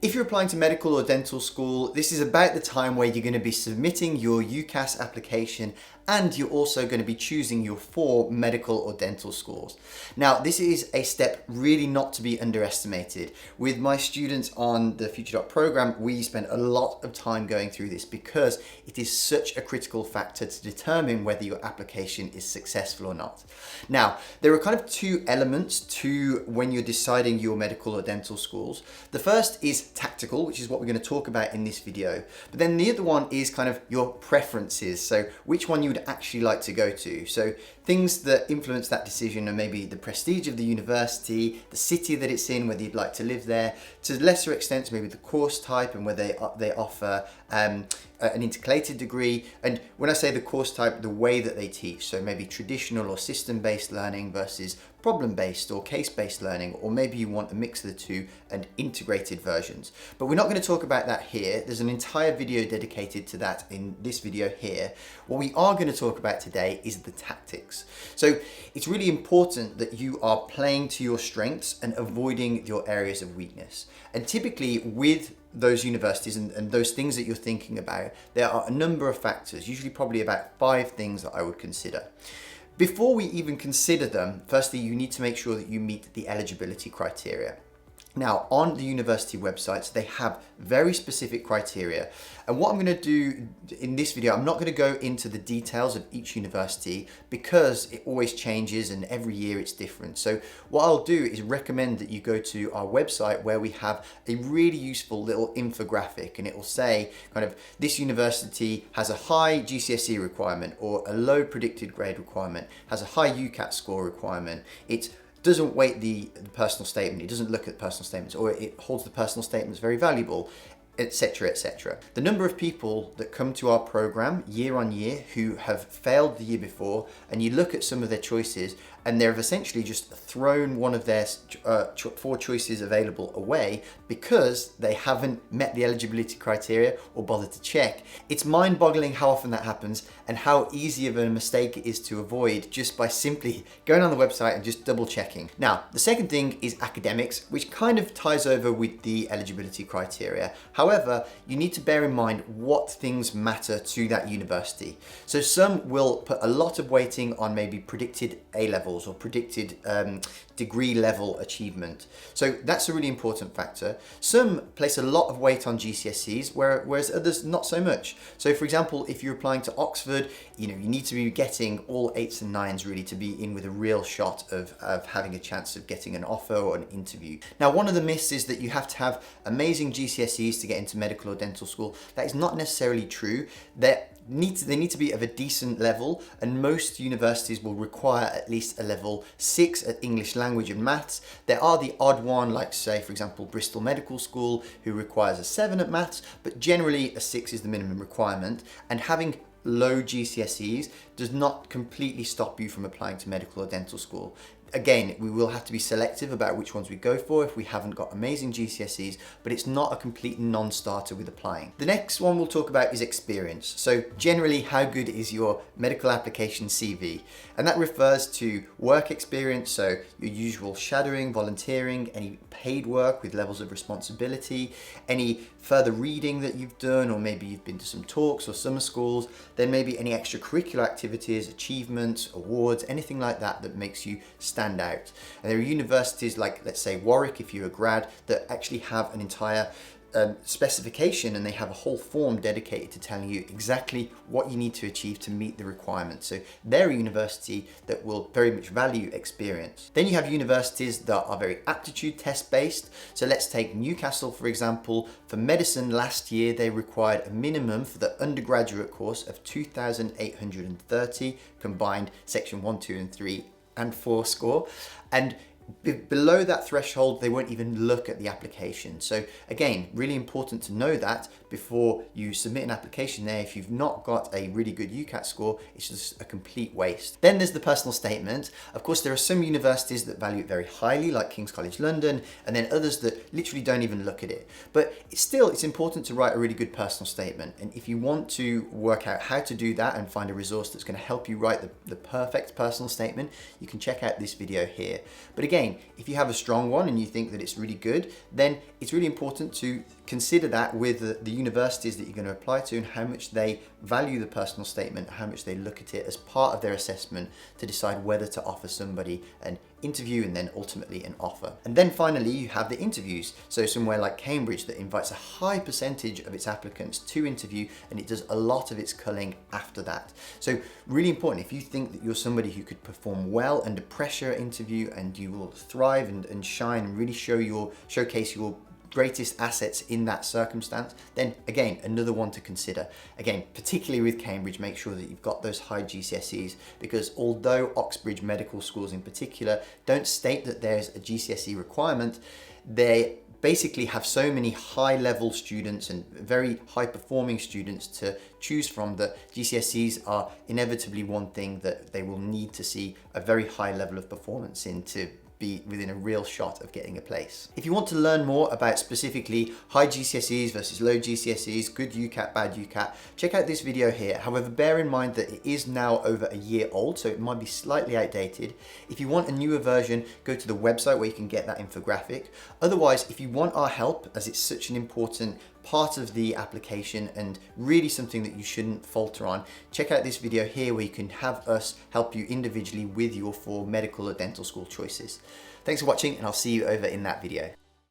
If you're applying to medical or dental school, this is about the time where you're going to be submitting your UCAS application and you're also going to be choosing your 4 medical or dental schools. Now, this is a step really not to be underestimated. With my students on the FutureDoc program, we spend a lot of time going through this because it is such a critical factor to determine whether your application is successful or not. Now, there are kind of 2 elements to when you're deciding your medical or dental schools. The first is tactical, which is what we're going to talk about in this video. But then the other one is kind of your preferences. So which one you would actually like to go to. So things that influence that decision are maybe the prestige of the university, the city that it's in, whether you'd like to live there, to lesser extents maybe the course type and whether they offer an intercalated degree. And when I say the course type, the way that they teach, so maybe traditional or system-based learning versus problem-based or case-based learning, or maybe you want a mix of the two and integrated versions. But we're not going to talk about that here. There's an entire video dedicated to that in this video here. What we are going to talk about today is the tactics. So it's really important that you are playing to your strengths and avoiding your areas of weakness. And typically with those universities and those things that you're thinking about, there are a number of factors, usually probably about 5 things that I would consider. Before we even consider them, firstly, you need to make sure that you meet the eligibility criteria. Now, on the university websites, they have very specific criteria. And what I'm going to do in this video, I'm not going to go into the details of each university because it always changes and every year it's different. So what I'll do is recommend that you go to our website where we have a really useful little infographic, and it will say kind of this university has a high GCSE requirement or a low predicted grade requirement, has a high UCAT score requirement. It doesn't weight the personal statement, it doesn't look at personal statements, or it holds the personal statements very valuable, etc., etc. The number of people that come to our program year on year who have failed the year before, and you look at some of their choices and they've essentially just thrown one of their 4 choices available away because they haven't met the eligibility criteria or bothered to check. It's mind-boggling how often that happens and how easy of a mistake it is to avoid just by simply going on the website and just double checking. Now, the second thing is academics, which kind of ties over with the eligibility criteria. However, you need to bear in mind what things matter to that university. So some will put a lot of weighting on maybe predicted A levels or predicted degree level achievement. So that's a really important factor. Some place a lot of weight on GCSEs, whereas others not so much. So for example, if you're applying to Oxford, you need to be getting all 8s and 9s really to be in with a real shot of having a chance of getting an offer or an interview. Now, one of the myths is that you have to have amazing GCSEs to get into medical or dental school. That is not necessarily true. They need to be of a decent level, and most universities will require at least a level 6 at English language and maths. There are the odd one, like say for example Bristol Medical School, who requires a 7 at maths, but generally a 6 is the minimum requirement, and having low GCSEs does not completely stop you from applying to medical or dental school. Again, we will have to be selective about which ones we go for if we haven't got amazing GCSEs, but it's not a complete non-starter with applying. The next one we'll talk about is experience. So generally, how good is your medical application CV? And that refers to work experience, so your usual shadowing, volunteering, any paid work with levels of responsibility, any further reading that you've done, or maybe you've been to some talks or summer schools, then maybe any extracurricular activities, achievements, awards, anything like that that makes you stand out. And there are universities like, let's say Warwick, if you're a grad, that actually have an entire specification, and they have a whole form dedicated to telling you exactly what you need to achieve to meet the requirements. So they're a university that will very much value experience. Then you have universities that are very aptitude test based. So let's take Newcastle, for example. For medicine last year, they required a minimum for the undergraduate course of 2,830 combined section 1, 2 and 3 and 4 score. And below that threshold, they won't even look at the application. So again, really important to know that before you submit an application there. If you've not got a really good UCAT score, it's just a complete waste. Then there's the personal statement. Of course, there are some universities that value it very highly, like King's College London, and then others that literally don't even look at it. But it's important to write a really good personal statement. And if you want to work out how to do that and find a resource that's going to help you write the perfect personal statement, you can check out this video here. But again, again, if you have a strong one and you think that it's really good, then it's really important to consider that with the universities that you're going to apply to and how much they value the personal statement, how much they look at it as part of their assessment to decide whether to offer somebody an interview and then ultimately an offer. And then finally, you have the interviews. So somewhere like Cambridge that invites a high percentage of its applicants to interview, and it does a lot of its culling after that. So really important, if you think that you're somebody who could perform well under pressure interview and you will thrive and shine and really showcase your greatest assets in that circumstance, then again, another one to consider. Again, particularly with Cambridge, make sure that you've got those high GCSEs, because although Oxbridge medical schools in particular don't state that there's a GCSE requirement, they basically have so many high level students and very high performing students to choose from that GCSEs are inevitably one thing that they will need to see a very high level of performance in to be within a real shot of getting a place. If you want to learn more about specifically high GCSEs versus low GCSEs, good UCAT, bad UCAT, check out this video here. However, bear in mind that it is now over a year old, so it might be slightly outdated. If you want a newer version, go to the website where you can get that infographic. Otherwise, if you want our help, as it's such an important part of the application and really something that you shouldn't falter on, check out this video here where you can have us help you individually with your 4 medical or dental school choices. Thanks for watching, and I'll see you over in that video.